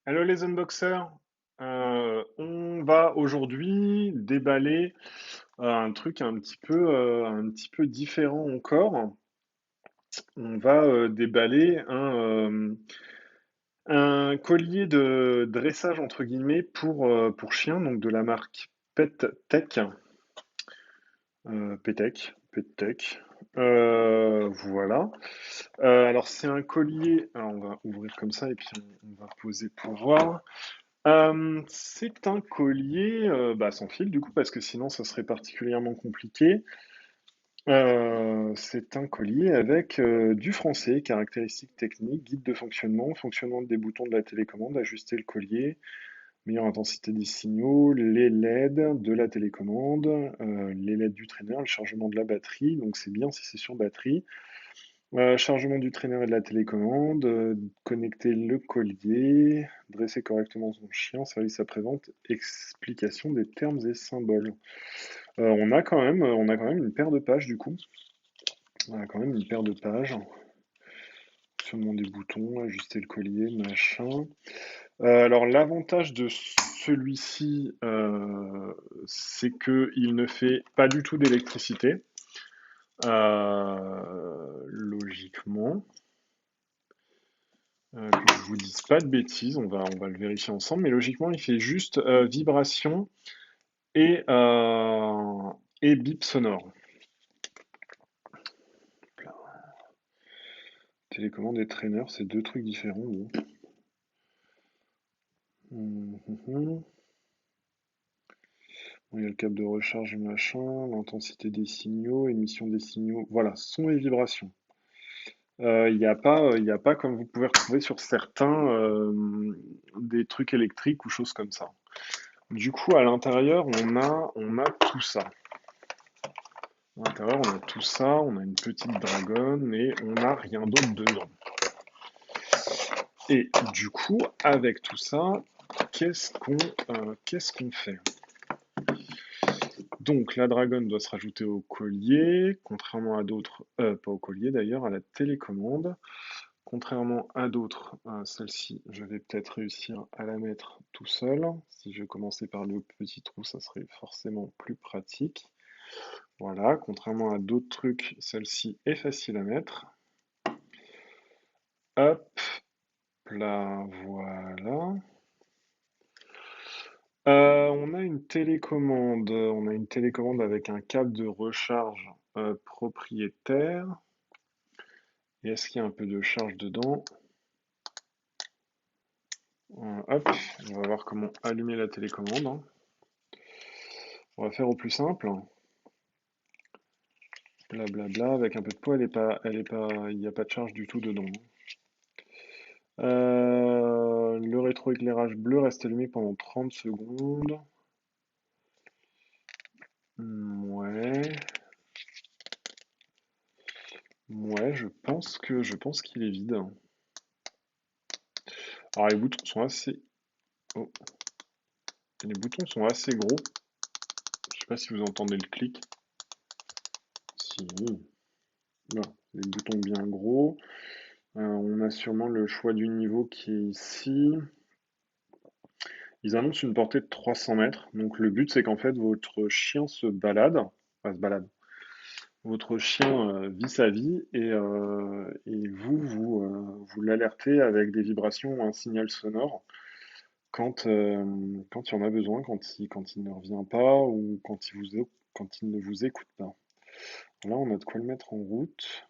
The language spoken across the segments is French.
Hello les unboxers. On va aujourd'hui déballer un truc un petit peu différent encore. On va déballer un collier de dressage entre guillemets pour chiens, donc de la marque Pet Tech, Pet Tech. Voilà. Alors c'est un collier. Alors on va ouvrir comme ça et puis on va poser pour voir. C'est un collier sans fil du coup parce que sinon ça serait particulièrement compliqué. C'est un collier avec du français, caractéristiques techniques, guide de fonctionnement, fonctionnement des boutons de la télécommande, ajuster le collier, meilleure intensité des signaux, les LED de la télécommande, les LED du traîneur, le chargement de la batterie, donc c'est bien si c'est sur batterie. Chargement du traîneur et de la télécommande, connecter le collier, dresser correctement son chien, service après-vente, explication des termes et symboles. On a quand même une paire de pages du coup. On a quand même une paire de pages. Fonctionnement des boutons, ajuster le collier, machin. Alors l'avantage de celui-ci, c'est qu'il ne fait pas du tout d'électricité, logiquement. Que je vous dise pas de bêtises, on va le vérifier ensemble, mais logiquement, il fait juste vibration et, et bip sonore. Télécommande et traîneur, c'est deux trucs différents. Bon. Bon, il y a le câble de recharge et machin, l'intensité des signaux, émission des signaux. Voilà, son et vibration. Il y a pas comme vous pouvez retrouver sur certains des trucs électriques ou choses comme ça. Du coup, à l'intérieur, on a tout ça. À l'intérieur, on a tout ça, on a une petite dragonne et on n'a rien d'autre dedans. Et du coup, avec tout ça, qu'est-ce qu'on fait? Donc, la dragonne doit se rajouter au collier, contrairement à d'autres, pas au collier d'ailleurs, à la télécommande. Contrairement à d'autres, celle-ci, je vais peut-être réussir à la mettre tout seul. Si je commençais par le petit trou, ça serait forcément plus pratique. Voilà, contrairement à d'autres trucs, celle-ci est facile à mettre. Hop, là, voilà. On a une télécommande avec un câble de recharge propriétaire. Et est-ce qu'il y a un peu de charge dedans? Hop, on va voir comment allumer la télécommande, hein. On va faire au plus simple. Blablabla, avec un peu de poids, il n'y a pas de charge du tout dedans. Le rétroéclairage bleu reste allumé pendant 30 secondes. Ouais, ouais, je pense qu'il est vide. Alors oh, les boutons sont assez gros. Je sais pas si vous entendez le clic. Si, là, les boutons bien gros. On a sûrement le choix du niveau qui est ici. Ils annoncent une portée de 300 mètres. Donc le but, c'est qu'en fait, votre chien se balade. Enfin, se balade. Votre chien vit sa vie et vous l'alertez avec des vibrations ou un signal sonore quand il y en a besoin, quand il ne revient pas ou quand il ne vous écoute pas. Là, on a de quoi le mettre en route.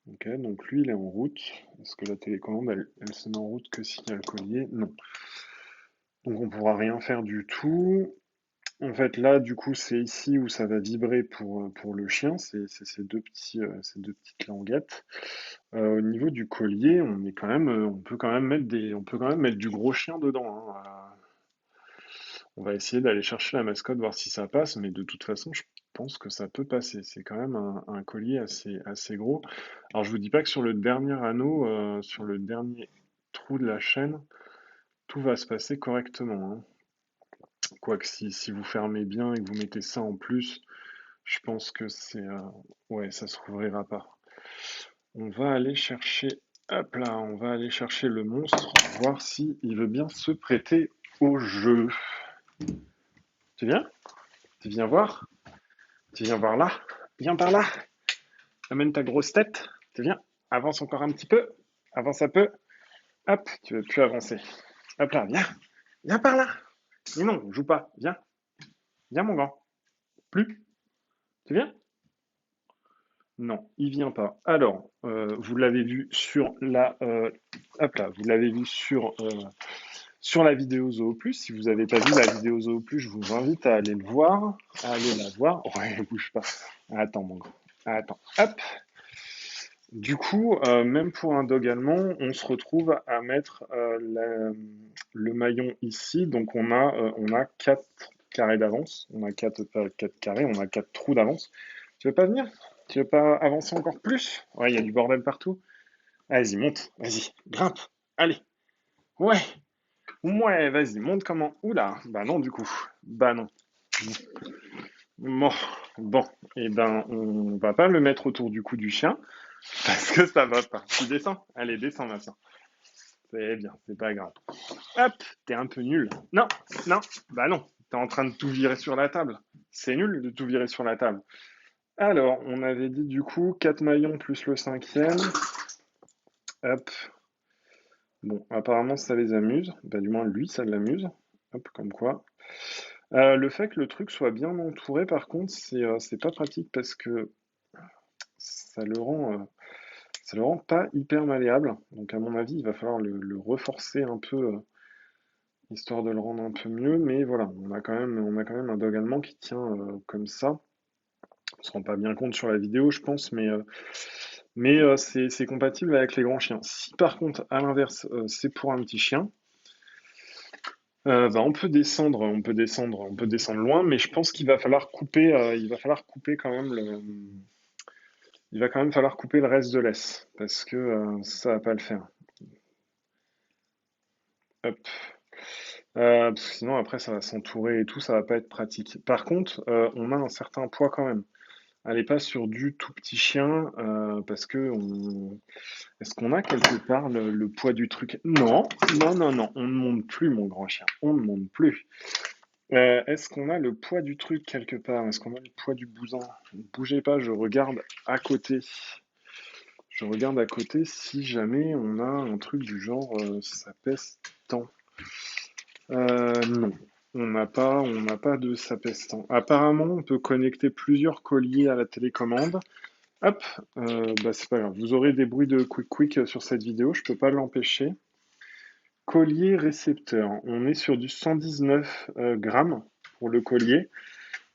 Ok, donc lui, il est en route. Est-ce que la télécommande, elle se met en route que s'il y a le collier? Non. Donc on pourra rien faire du tout. En fait, là, du coup, c'est ici où ça va vibrer pour le chien. C'est ces deux petites languettes. Au niveau du collier, on peut quand même on peut quand même mettre du gros chien dedans, hein. On va essayer d'aller chercher la mascotte, voir si ça passe, mais de toute façon, je pense que ça peut passer. C'est quand même un collier assez gros. Alors, je vous dis pas que sur le dernier anneau, sur le dernier trou de la chaîne, tout va se passer correctement, hein. Quoique si vous fermez bien et que vous mettez ça en plus, je pense que ouais, ça se rouvrira pas. On va aller chercher. Hop là, on va aller chercher le monstre, voir si il veut bien se prêter au jeu. Tu viens? Tu viens voir? Tu viens voir là? Viens par là. Amène ta grosse tête. Tu viens? Avance encore un petit peu. Avance un peu. Hop, tu veux plus avancer. Hop là, viens. Viens par là. Mais non, joue pas. Viens. Viens mon grand. Plus. Tu viens? Non, il vient pas. Alors, vous l'avez vu sur la, hop là, vous l'avez vu sur la vidéo Zoo Plus. Si vous n'avez pas vu la vidéo Zoo Plus, je vous invite à aller le voir, à aller la voir. Ouais, bouge pas. Attends, mon grand. Attends. Hop. Du coup, même pour un dog allemand, on se retrouve à mettre le maillon ici. Donc, on a 4 carrés d'avance. On a 4, pas 4 carrés, on a 4 trous d'avance. Tu veux pas venir? Tu veux pas avancer encore plus? Ouais, il y a du bordel partout. Vas-y, monte. Vas-y, grimpe. Allez. Ouais. Ouais, vas-y, monte comment? Oula. Bah non, du coup. Bah non. Bon, bon. Eh ben, on va pas le mettre autour du cou du chien parce que ça va pas. Tu descends? Allez, descends maintenant. C'est bien, c'est pas grave. Hop, t'es un peu nul. Non, non, bah non. T'es en train de tout virer sur la table. C'est nul de tout virer sur la table. Alors, on avait dit du coup 4 maillons plus le cinquième. Hop. Bon, apparemment ça les amuse. Bah, du moins lui, ça l'amuse. Hop, comme quoi. Le fait que le truc soit bien entouré, par contre, c'est pas pratique parce que ça le rend pas hyper malléable. Donc, à mon avis, il va falloir le reforcer un peu, histoire de le rendre un peu mieux. Mais voilà, on a quand même un dog allemand qui tient comme ça. On se rend pas bien compte sur la vidéo, je pense, mais c'est compatible avec les grands chiens. Si par contre, à l'inverse, c'est pour un petit chien, bah, on peut descendre loin, mais je pense qu'il va falloir couper, quand même il va quand même falloir couper le reste de l'ess, parce que ça va pas le faire. Hop. Parce que sinon après ça va s'entourer et tout, ça va pas être pratique. Par contre, on a un certain poids quand même. Allez pas sur du tout petit chien, parce que est-ce qu'on a quelque part le poids du truc? Non, non, non, non, on ne monte plus, mon grand chien. On ne monte plus. Est-ce qu'on a le poids du truc quelque part? Est-ce qu'on a le poids du bousin? Ne bougez pas, je regarde à côté. Je regarde à côté si jamais on a un truc du genre ça pèse tant. Non, on n'a pas de ça pèse tant. Apparemment, on peut connecter plusieurs colliers à la télécommande. Hop, bah c'est pas grave. Vous aurez des bruits de quick quick sur cette vidéo, je peux pas l'empêcher. Collier récepteur, on est sur du 119 grammes pour le collier.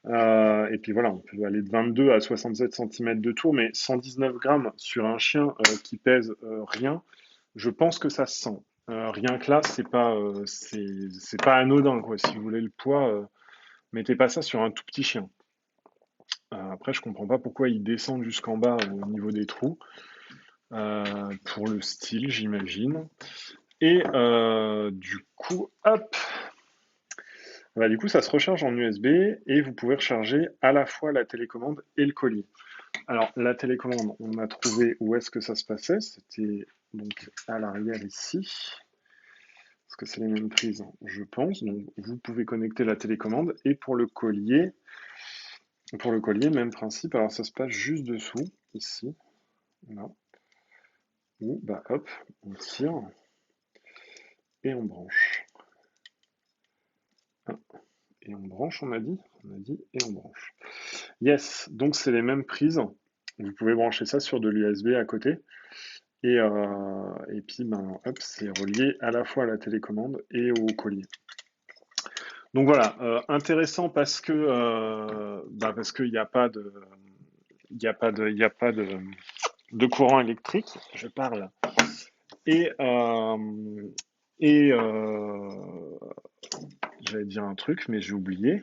Et puis voilà, on peut aller de 22 à 67 cm de tour, mais 119 grammes sur un chien qui pèse rien, je pense que ça se sent. Rien que là, c'est pas anodin, quoi. Si vous voulez le poids, mettez pas ça sur un tout petit chien. Après, je comprends pas pourquoi ils descendent jusqu'en bas au niveau des trous. Pour le style, j'imagine. Et du coup, hop, bah, du coup, ça se recharge en USB et vous pouvez recharger à la fois la télécommande et le collier. Alors, la télécommande, on a trouvé où est-ce que ça se passait. C'était donc à l'arrière ici. Parce que c'est les mêmes prises, je pense. Donc, vous pouvez connecter la télécommande. Et pour le collier, même principe. Alors, ça se passe juste dessous, ici. Là. Ou, bah, hop, on tire et on branche. Et on branche, on a dit? On a dit et on branche. Yes, donc c'est les mêmes prises. Vous pouvez brancher ça sur de l'USB à côté. Et puis, ben, hop, c'est relié à la fois à la télécommande et au collier. Donc voilà, intéressant parce qu'il n'y a pas de courant électrique. Je parle. Et, et j'allais dire un truc, mais j'ai oublié.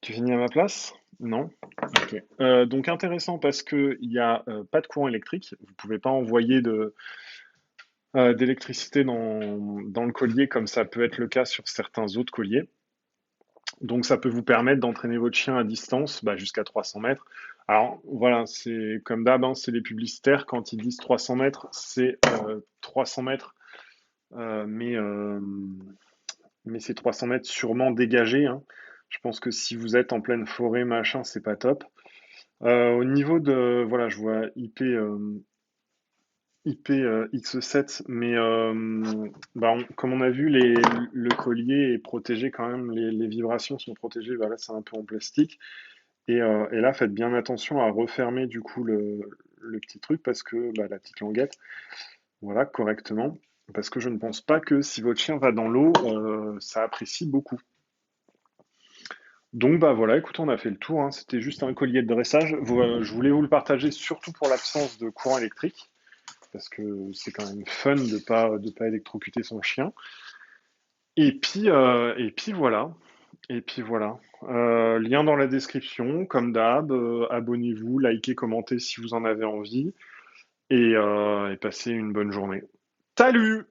Tu finis à ma place? Non? Ok. Donc intéressant parce qu'il n'y a pas de courant électrique. Vous ne pouvez pas envoyer d'électricité dans le collier comme ça peut être le cas sur certains autres colliers. Donc ça peut vous permettre d'entraîner votre chien à distance bah, jusqu'à 300 mètres. Alors voilà, c'est comme d'hab, hein, c'est les publicitaires, quand ils disent 300 mètres, c'est 300 mètres, euh, mais, euh, mais c'est 300 mètres sûrement dégagés, hein. Je pense que si vous êtes en pleine forêt, machin, c'est pas top. Au niveau de, voilà, je vois X7, mais bah, comme on a vu, le collier est protégé quand même, les vibrations sont protégées, voilà, c'est un peu en plastique. Et là, faites bien attention à refermer du coup le petit truc parce que bah, la petite languette, voilà, correctement. Parce que je ne pense pas que si votre chien va dans l'eau, ça apprécie beaucoup. Donc bah voilà, écoute, on a fait le tour, hein. C'était juste un collier de dressage. Je voulais vous le partager surtout pour l'absence de courant électrique, parce que c'est quand même fun de pas électrocuter son chien. Et puis voilà. Et puis voilà. Lien dans la description, comme d'hab. Abonnez-vous, likez, commentez si vous en avez envie. Et passez une bonne journée. Salut!